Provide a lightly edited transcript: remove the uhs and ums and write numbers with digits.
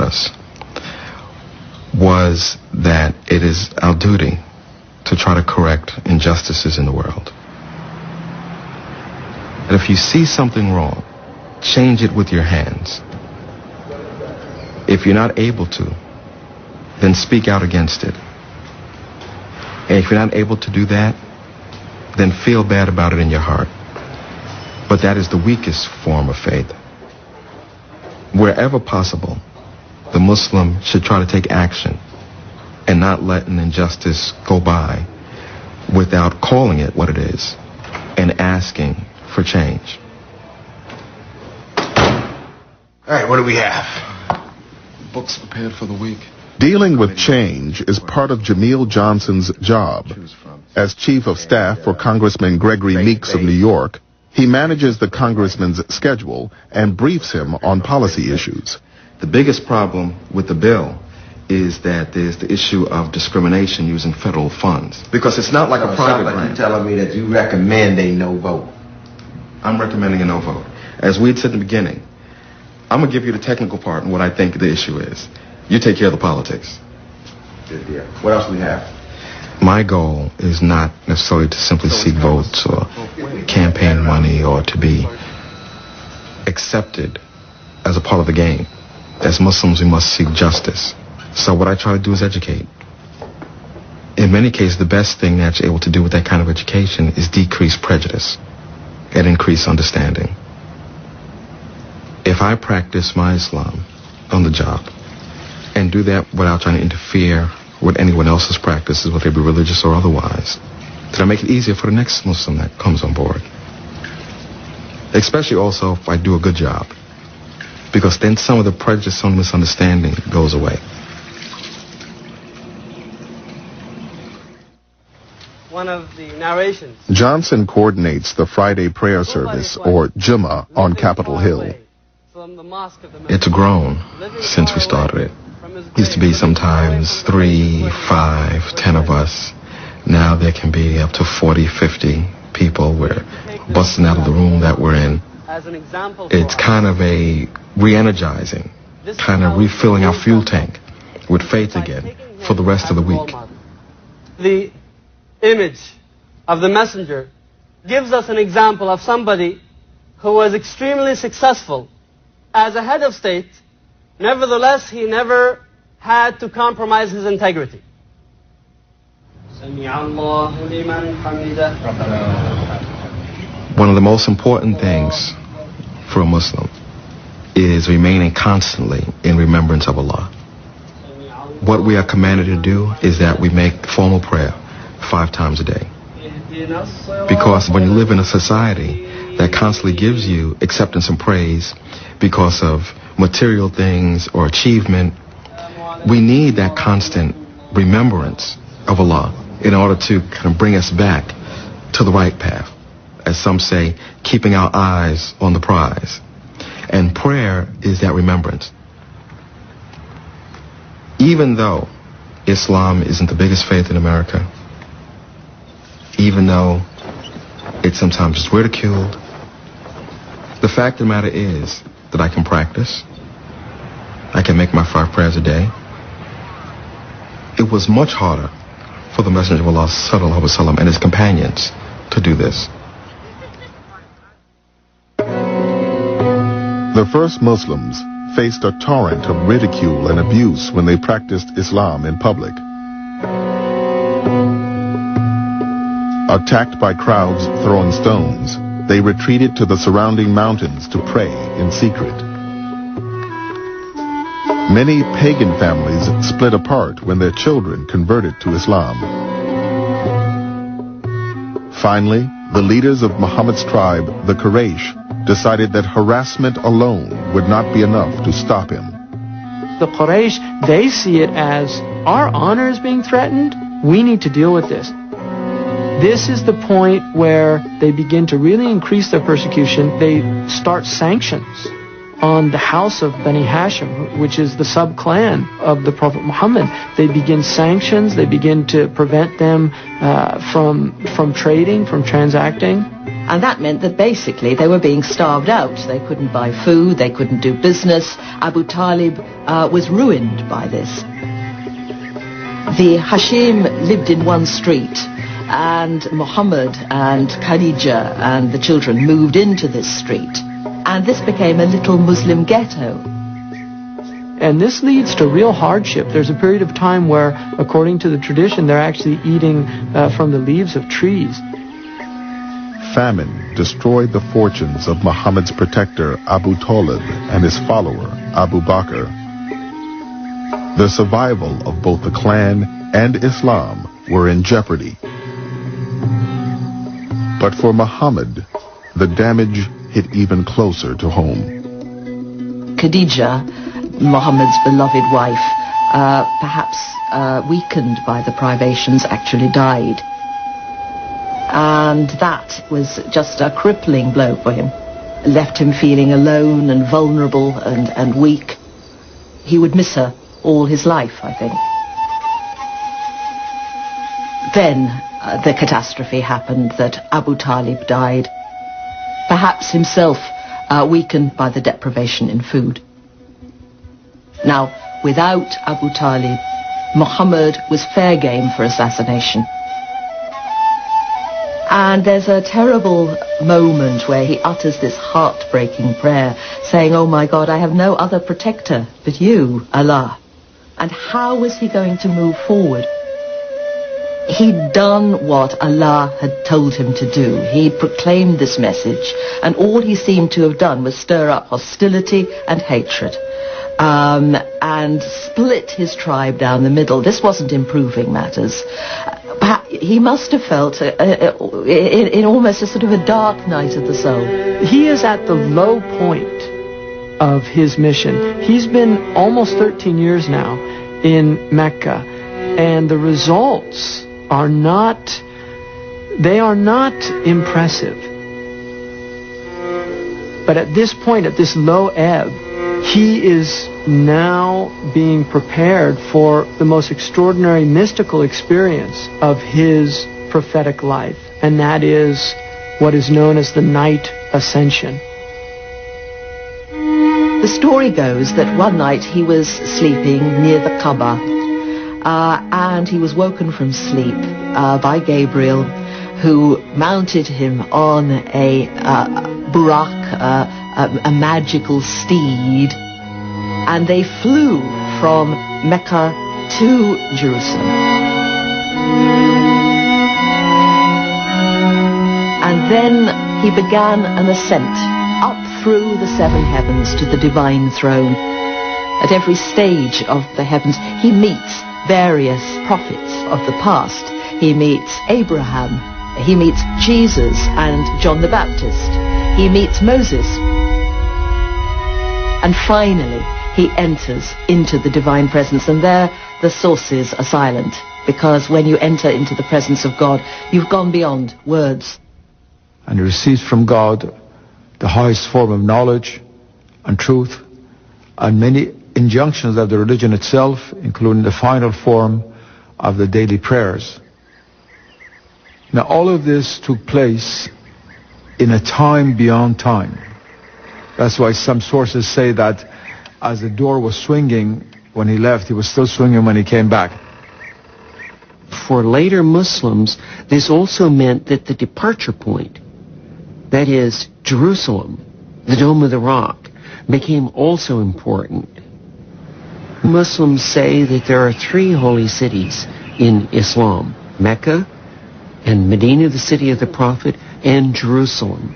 us was that it is our duty to try to correct injustices in the world. And if you see something wrong, change it with your hands. If you're not able to, then speak out against it. And if you're not able to do that, then feel bad about it in your heart. But that is the weakest form of faith. Wherever possible, the Muslim should try to take action and not let an injustice go by without calling it what it is and asking for change. All right, what do we have? Books prepared for the week. Dealing with change is part of Jamil Johnson's job. As Chief of Staff for Congressman Gregory Meeks of New York, he manages the congressman's schedule and briefs him on policy issues. The biggest problem with the bill is that there's the issue of discrimination using federal funds. Because it's not like a private grant. You're telling me that you recommend a no vote. I'm recommending a no vote. As we had said in the beginning, I'm going to give you the technical part and what I think the issue is. You take care of the politics. Good deal. What else do we have? My goal is not necessarily to simply seek votes or campaign money or to be accepted as a part of the game. As Muslims, we must seek justice. So what I try to do is educate. In many cases, the best thing that you're able to do with that kind of education is decrease prejudice and increase understanding. If I practice my Islam on the job and do that without trying to interfere with anyone else's practices, whether they be religious or otherwise, then I make it easier for the next Muslim that comes on board. Especially also if I do a good job, because then some of the prejudice, some misunderstanding goes away. One of the narrations. Johnson coordinates the Friday prayer service, or Jummah, on Capitol Hill. It's grown since we started it. Used to be sometimes 3, 5, 10 of us. Now there can be up to 40, 50 people. We're busting out of the room that we're in. It's kind of a re-energizing, kind of refilling our fuel tank with faith again for the rest of the week. The image of the messenger gives us an example of somebody who was extremely successful as a head of state. Nevertheless, he never had to compromise his integrity. One of the most important things for a Muslim is remaining constantly in remembrance of Allah. What we are commanded to do is that we make formal prayer 5 times a day. Because when you live in a society that constantly gives you acceptance and praise because of material things or achievement, we need that constant remembrance of Allah in order to kind of bring us back to the right path. As some say, keeping our eyes on the prize. And prayer is that remembrance. Even though Islam isn't the biggest faith in America, even though it's sometimes just ridiculed, the fact of the matter is that I can practice. I can make my 5 prayers a day. It was much harder for the Messenger of Allah sallallahu alaihi wasallam and his companions to do this. The first Muslims faced a torrent of ridicule and abuse when they practiced Islam in public. Attacked by crowds throwing stones, they retreated to the surrounding mountains to pray in secret. Many pagan families split apart when their children converted to Islam. Finally, the leaders of Muhammad's tribe, the Quraysh, decided that harassment alone would not be enough to stop him. The Quraysh, they see it as, our honor is being threatened, we need to deal with this. This is the point where they begin to really increase their persecution. They start sanctions on the house of Bani Hashim, which is the sub-clan of the Prophet Muhammad. They begin sanctions. They begin to prevent them from trading, from transacting. And that meant that basically they were being starved out. They couldn't buy food, they couldn't do business. Abu Talib was ruined by this. The Hashim lived in one street, and Muhammad and Khadija and the children moved into this street. And this became a little Muslim ghetto. And this leads to real hardship. There's a period of time where, according to the tradition, they're actually eating from the leaves of trees. Famine destroyed the fortunes of Muhammad's protector Abu Talib and his follower Abu Bakr. The survival of both the clan and Islam were in jeopardy. But for Muhammad, the damage hit even closer to home. Khadija, Muhammad's beloved wife, perhaps weakened by the privations, actually died. And that was just a crippling blow for him. Left him feeling alone and vulnerable and weak. He would miss her all his life, I think. Then the catastrophe happened that Abu Talib died, perhaps himself weakened by the deprivation in food. Now, without Abu Talib, Muhammad was fair game for assassination. And there's a terrible moment where he utters this heartbreaking prayer, saying, "Oh my God, I have no other protector but you, Allah." And how was he going to move forward? He'd done what Allah had told him to do. He proclaimed this message, and all he seemed to have done was stir up hostility and hatred, and split his tribe down the middle. This wasn't improving matters. He must have felt in almost a sort of a dark night of the soul. He is at the low point of his mission. He's been almost 13 years now in Mecca, and the results are not impressive. But at this point, at this low ebb, he is now being prepared for the most extraordinary mystical experience of his prophetic life, and that is what is known as the Night Ascension. The story goes that one night he was sleeping near the Kaaba, and he was woken from sleep by Gabriel, who mounted him on a burak, a magical steed, and they flew from Mecca to Jerusalem. And then he began an ascent up through the seven heavens to the divine throne. At every stage of the heavens, he meets various prophets of the past. He meets Abraham, he meets Jesus and John the Baptist, he meets Moses, and finally he enters into the divine presence. And there the sources are silent, because when you enter into the presence of God, you've gone beyond words. And he receives from God the highest form of knowledge and truth, and many injunctions of the religion itself, including the final form of the daily prayers. Now, all of this took place in a time beyond time. That's why some sources say that as the door was swinging when he left, he was still swinging when he came back. For later Muslims, this also meant that the departure point, that is, Jerusalem, the Dome of the Rock, became also important. Muslims say that there are three holy cities in Islam: Mecca, and Medina, the city of the Prophet, and Jerusalem.